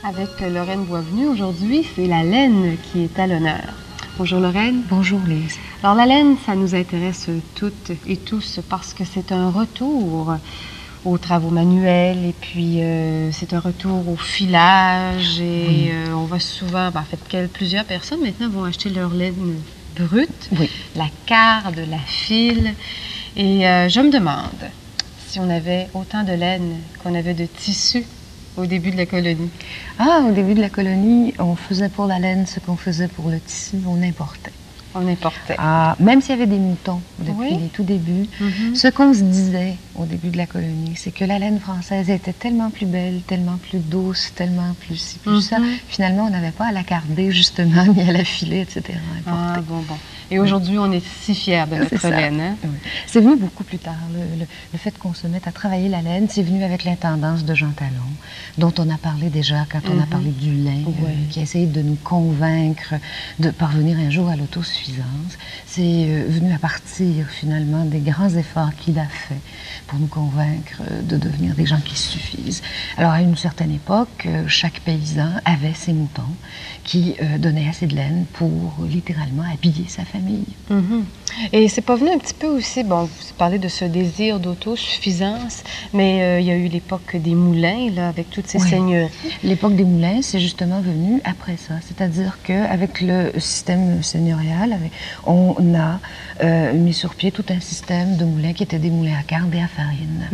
avec Lorraine Boisvenu. Aujourd'hui, c'est la laine qui est à l'honneur. Bonjour Lorraine. Bonjour Lise. Alors la laine, ça nous intéresse toutes et tous parce que c'est un retour aux travaux manuels et puis c'est un retour au filage et on va souvent, en fait plusieurs personnes maintenant vont acheter leur laine brute, la carde, la file et je me demande si on avait autant de laine qu'on avait de tissu au début de la colonie. Ah, au début de la colonie, on faisait pour la laine ce qu'on faisait pour le tissu, on importait. On importait. Ah, même s'il y avait des moutons depuis les tout débuts, ce qu'on se disait au début de la colonie, c'est que la laine française était tellement plus belle, tellement plus douce, tellement plus ci, plus ça. Finalement, on n'avait pas à la carder, justement, ni à la filer, etc. Ah, bon. Et aujourd'hui, on est si fiers de notre laine. Hein? Oui. C'est venu beaucoup plus tard. Le fait qu'on se mette à travailler la laine, c'est venu avec l'intendance de Jean Talon, dont on a parlé déjà quand on a parlé du lin, qui a essayé de nous convaincre de parvenir un jour à l'autosuffisance. C'est venu à partir, finalement, des grands efforts qu'il a faits pour nous convaincre de devenir des gens qui suffisent. Alors, à une certaine époque, chaque paysan avait ses moutons qui donnaient assez de laine pour, littéralement, habiller sa famille. Et c'est pas venu un petit peu aussi, bon, vous parlez de ce désir d'autosuffisance, mais il y a eu l'époque des moulins, là, avec toutes ces seigneuries. L'époque des moulins, c'est justement venu après ça. C'est-à-dire qu'avec le système seigneurial, on a mis sur pied tout un système de moulins qui étaient des moulins à carde et à farine.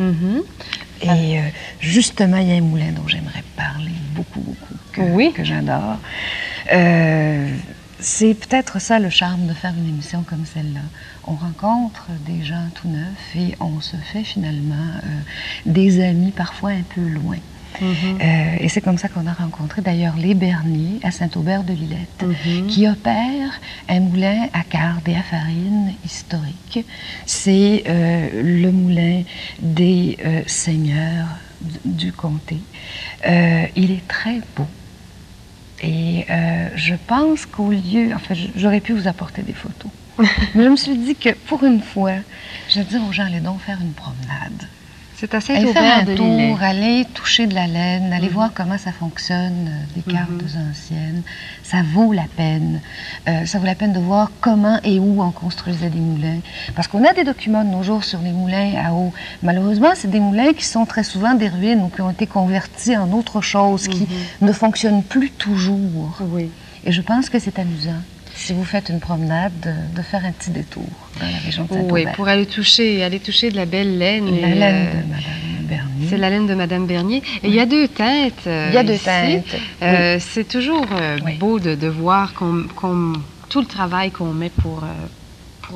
Et justement, il y a un moulin dont j'aimerais parler beaucoup, que j'adore. C'est peut-être ça le charme de faire une émission comme celle-là. On rencontre des gens tout neufs et on se fait finalement des amis parfois un peu loin. Et c'est comme ça qu'on a rencontré d'ailleurs les Bernier à Saint-Aubert-de-Lillette, qui opèrent un moulin à carde et à farine historique. C'est le moulin des seigneurs du comté. Il est très beau. Et je pense qu'au lieu... Enfin, j'aurais pu vous apporter des photos. Mais je me suis dit que pour une fois, je vais dire aux gens, allez donc faire une promenade. C'est assez ouvert de tour, aller toucher de la laine, aller voir comment ça fonctionne, des cartes anciennes. Ça vaut la peine. Ça vaut la peine de voir comment et où on construisait des moulins. Parce qu'on a des documents de nos jours sur les moulins à eau. Malheureusement, c'est des moulins qui sont très souvent des ruines ou qui ont été convertis en autre chose, qui ne fonctionnent plus toujours. Et je pense que c'est amusant, si vous faites une promenade, de faire un petit détour dans la région de Saint-Aubert. Oui, pour aller toucher de la belle laine. La laine de Madame Bernier. C'est la laine de Madame Bernier. Et il y a deux teintes. Il y a deux teintes. C'est toujours beau de voir tout le travail qu'on met pour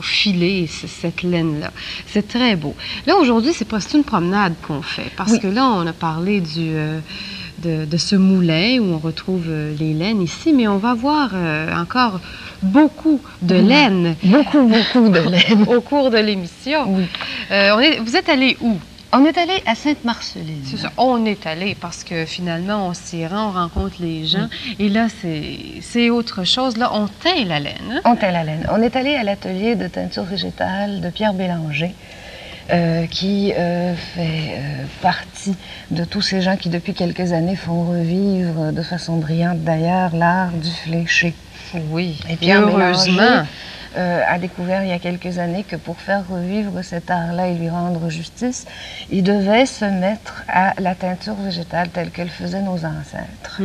filer cette laine-là. C'est très beau. Là, aujourd'hui, c'est presque une promenade qu'on fait. Parce que là, on a parlé de ce moulin où on retrouve les laines ici, mais on va voir encore beaucoup de laine. Beaucoup de laine. Au cours de l'émission. Vous êtes allé où? On est allé à Sainte-Marceline. C'est ça. On est allé parce que finalement, on s'y rend, on rencontre les gens. Et là, c'est autre chose. Là, on teint la laine. Hein? On teint la laine. On est allé à l'atelier de teinture végétale de Pierre Bélanger. Qui fait partie de tous ces gens qui, depuis quelques années, font revivre de façon brillante, d'ailleurs, l'art du fléché. Oui, et Pierre heureusement. Bélanger a découvert il y a quelques années que pour faire revivre cet art-là et lui rendre justice, il devait se mettre à la teinture végétale telle que le faisaient nos ancêtres.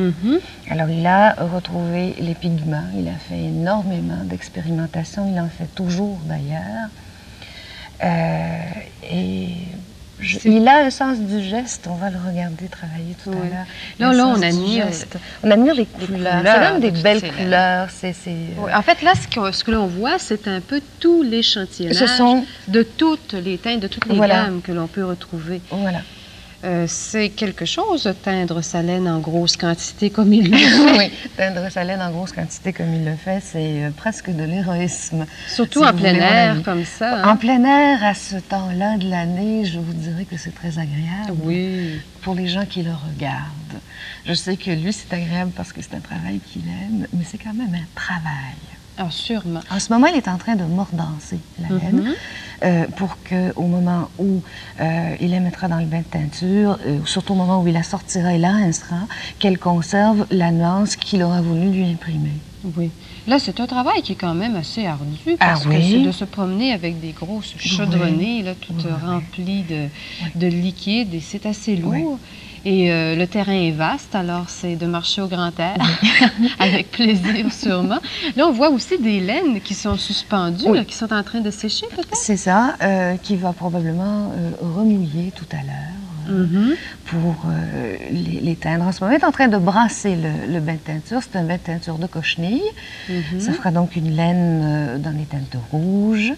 Alors, il a retrouvé les pigments, il a fait énormément d'expérimentations, il en fait toujours, d'ailleurs. Il a un sens du geste, on va le regarder travailler tout à l'heure. Là, on admire les couleurs. C'est même des belles couleurs. En fait, là, ce que l'on voit, c'est un peu tout l'échantillonnage de toutes les teintes, de toutes les gammes que l'on peut retrouver. C'est quelque chose de teindre sa laine en grosse quantité comme il le fait. Oui, teindre sa laine en grosse quantité comme il le fait, c'est presque de l'héroïsme. Surtout en plein air, comme ça. Hein? En plein air, à ce temps-là de l'année, je vous dirais que c'est très agréable. Oui. Pour les gens qui le regardent. Je sais que lui, c'est agréable parce que c'est un travail qu'il aime, mais c'est quand même un travail. Ah, sûrement. En ce moment, il est en train de mordancer la laine pour qu'au moment où il la mettra dans le bain de teinture, surtout au moment où il la sortira et la rincera, qu'elle conserve la nuance qu'il aura voulu lui imprimer. Oui. Là, c'est un travail qui est quand même assez ardu, parce que c'est de se promener avec des grosses chaudronnées, là, toutes remplies de liquide, et c'est assez lourd. Et le terrain est vaste, alors c'est de marcher au grand air, avec plaisir sûrement. Là, on voit aussi des laines qui sont suspendues, là, qui sont en train de sécher peut-être? C'est ça, qui va probablement remouiller tout à l'heure. Pour les teindre. En ce moment, il est en train de brasser le bain de teinture. C'est un bain de teinture de cochenille. Ça fera donc une laine dans les teintes rouges.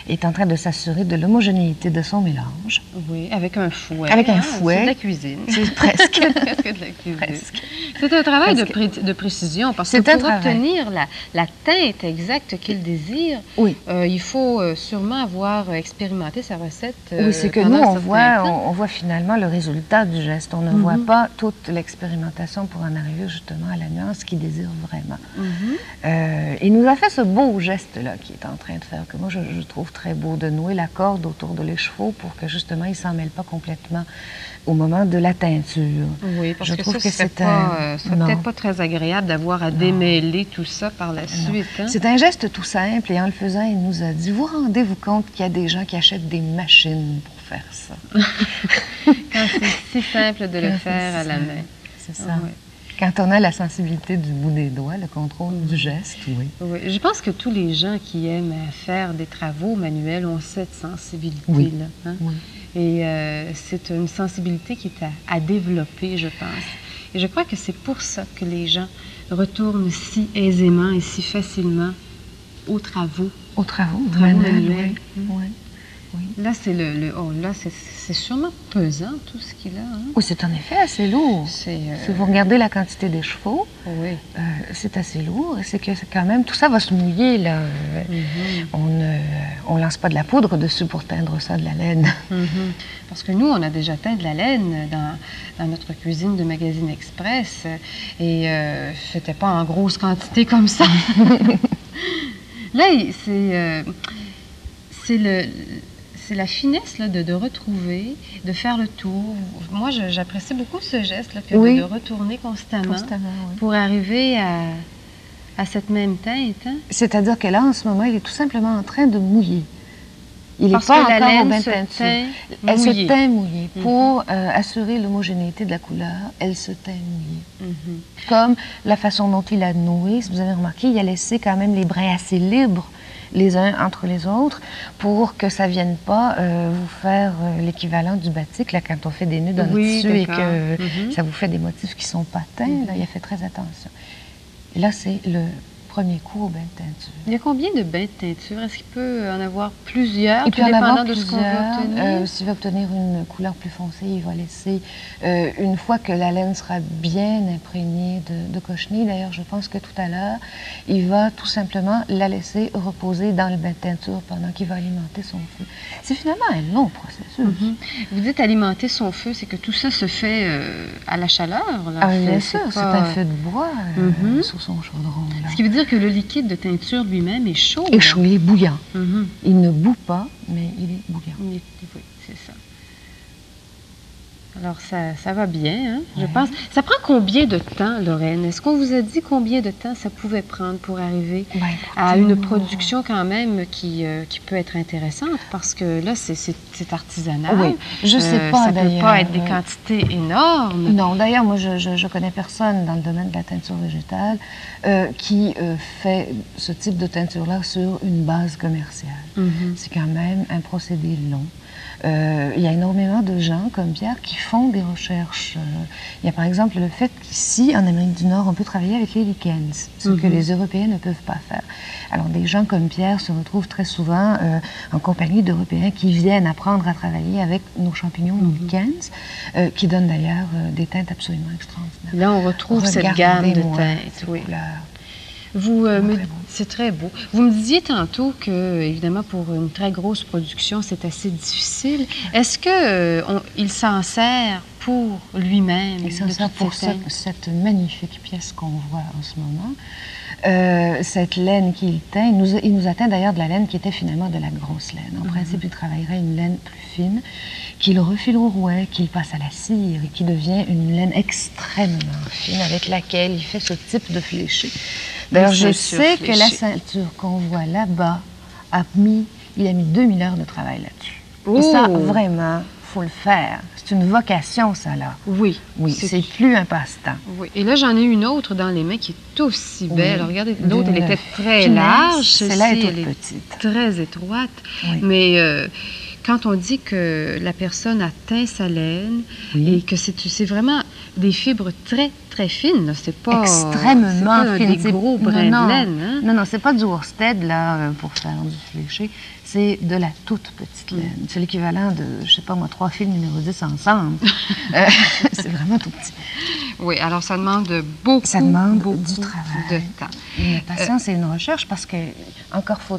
Il est en train de s'assurer de l'homogénéité de son mélange. Oui, avec un fouet. Avec un fouet. C'est de la cuisine. C'est presque. Presque de la cuisine. Presque. C'est un travail de précision, parce que pour obtenir la teinte exacte qu'il désire, il faut sûrement avoir expérimenté sa recette. Oui, c'est que nous, on voit finalement le résultat du geste. On ne voit pas toute l'expérimentation pour en arriver justement à la nuance qu'il désire vraiment. Il nous a fait ce beau geste-là qu'il est en train de faire, que moi, je trouve très beau, de nouer la corde autour de l'écheveau pour que justement il ne s'en mêle pas complètement au moment de la teinture. Oui, parce que ça serait peut-être pas très agréable d'avoir à démêler tout ça par la suite. Hein? C'est un geste tout simple, et en le faisant, il nous a dit, vous rendez-vous compte qu'il y a des gens qui achètent des machines pour faire ça? Quand c'est si simple de le faire à la main. C'est ça. Quand on a la sensibilité du bout des doigts, le contrôle du geste, oui. Je pense que tous les gens qui aiment faire des travaux manuels ont cette sensibilité-là. Hein? Et c'est une sensibilité qui est à développer, je pense. Et je crois que c'est pour ça que les gens retournent si aisément et si facilement aux travaux. Aux travaux manuels. Oui. Là, c'est sûrement pesant, tout ce qu'il a. Hein? Oui, c'est en effet assez lourd. Si vous regardez la quantité des chevaux, c'est assez lourd. C'est que quand même, tout ça va se mouiller, là. On ne lance pas de la poudre dessus pour teindre ça de la laine. Parce que nous, on a déjà teint de la laine dans notre cuisine de Magazine Express. Et c'était pas en grosse quantité comme ça. Là, c'est la finesse là, de retrouver, de faire le tour. Moi, j'apprécie beaucoup ce geste là, que de retourner constamment pour arriver à cette même teinte. Hein? C'est-à-dire que là, en ce moment, il est tout simplement en train de mouiller. Il n'est pas encore au bain de teinture. Elle se teint mouillée. Pour assurer l'homogénéité de la couleur, elle se teint mouillée. Comme la façon dont il a noué, si vous avez remarqué, il a laissé quand même les brins assez libres les uns entre les autres, pour que ça ne vienne pas vous faire l'équivalent du batik, là, quand on fait des nœuds dans le tissu et que ça vous fait des motifs qui ne sont pas teints. Là, il a fait très attention. Et là, c'est le premier coup au bain de teinture. Il y a combien de bains de teinture? Est-ce qu'il peut en avoir plusieurs, tout dépendant de ce qu'on va obtenir? S'il va obtenir une couleur plus foncée, il va laisser, une fois que la laine sera bien imprégnée de cochenille, d'ailleurs, je pense que tout à l'heure, il va tout simplement la laisser reposer dans le bain de teinture pendant qu'il va alimenter son feu. C'est finalement un long processus. Vous dites alimenter son feu, c'est que tout ça se fait à la chaleur? Là. Ah, bien sûr, c'est un feu de bois sur son chaudron. Là. Ce qui veut dire que le liquide de teinture lui-même est chaud. Est chaud, il est bouillant. Il ne bout pas, mais il est bouillant. Oui, c'est ça. Alors, ça va bien, hein, je pense. Ça prend combien de temps, Lorraine? Est-ce qu'on vous a dit combien de temps ça pouvait prendre pour arriver à une production quand même qui peut être intéressante? Parce que là, c'est artisanal. Oui, je ne sais pas d'ailleurs. Ça ne peut pas être des quantités énormes. Non, d'ailleurs, moi, je connais personne dans le domaine de la teinture végétale qui fait ce type de teinture-là sur une base commerciale. C'est quand même un procédé long. Il y a énormément de gens comme Pierre qui font des recherches. Il y a par exemple le fait qu'ici, en Amérique du Nord, on peut travailler avec les lichens, ce que les Européens ne peuvent pas faire. Alors des gens comme Pierre se retrouvent très souvent en compagnie d'Européens qui viennent apprendre à travailler avec nos champignons, nos lichens, qui donnent d'ailleurs des teintes absolument extraordinaires. Là, on retrouve cette gamme de teintes. Oui. C'est très beau. Vous me disiez tantôt que, évidemment, pour une très grosse production, c'est assez difficile. Est-ce qu'il s'en sert pour lui-même. Et ça, pour cette magnifique pièce qu'on voit en ce moment, cette laine qu'il teint, il nous a teint d'ailleurs de la laine qui était finalement de la grosse laine. En principe, il travaillerait une laine plus fine, qu'il refile au rouet, qu'il passe à la cire et qui devient une laine extrêmement fine avec laquelle il fait ce type de fléché. D'ailleurs, je sais que la ceinture qu'on voit là-bas, il a mis 2000 heures de travail là-dessus. Et ça, vraiment, faut le faire. C'est une vocation, ça, là. Oui. Oui, c'est plus un passe-temps. Oui. Et là, j'en ai une autre dans les mains qui est aussi belle. Oui. Regardez, l'autre, elle était très large. Celle-là est toute petite. Très étroite. Oui. Mais quand on dit que la personne a teint sa laine et que c'est vraiment des fibres très, très fines, c'est pas... Extrêmement fines. Des gros brins de laine. Hein? Non, non, c'est pas du worsted, là, pour faire du fléché. C'est de la toute petite laine. C'est l'équivalent de, je sais pas moi, 3 fils numéro 10 ensemble. C'est vraiment tout petit. Oui, alors ça demande beaucoup du travail. De temps. Une patience et une recherche parce que,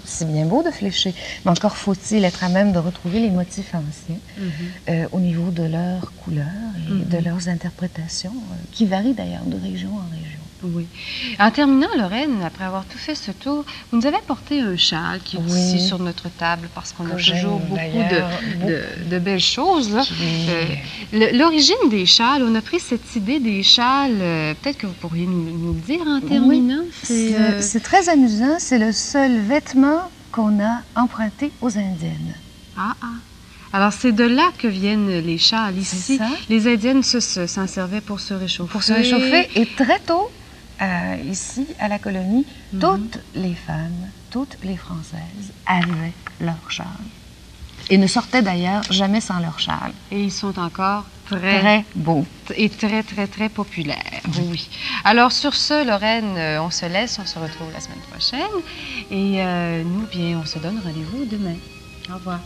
c'est bien beau de flécher, mais encore faut-il être à même de retrouver les motifs anciens au niveau de leurs couleurs et de leurs interprétations, qui varient d'ailleurs de région en région. Oui. En terminant, Lorraine, après avoir tout fait ce tour, vous nous avez apporté un châle qui est ici sur notre table parce qu'on a toujours beaucoup de belles choses. L'origine des châles, on a pris cette idée des châles, peut-être que vous pourriez nous le dire en terminant. Oui. C'est très amusant, c'est le seul vêtement qu'on a emprunté aux Indiennes. Alors, c'est de là que viennent les châles. Ici, les Indiennes s'en servaient pour se réchauffer. Pour se réchauffer, et très tôt, ici, à la colonie, toutes les femmes, toutes les Françaises avaient leur châle. Et ne sortaient d'ailleurs jamais sans leur châle. Et ils sont encore très beaux. Et très, très, très populaires. Oui. Alors, sur ce, Lorraine, on se laisse, on se retrouve la semaine prochaine. Et nous, bien, on se donne rendez-vous demain. Au revoir.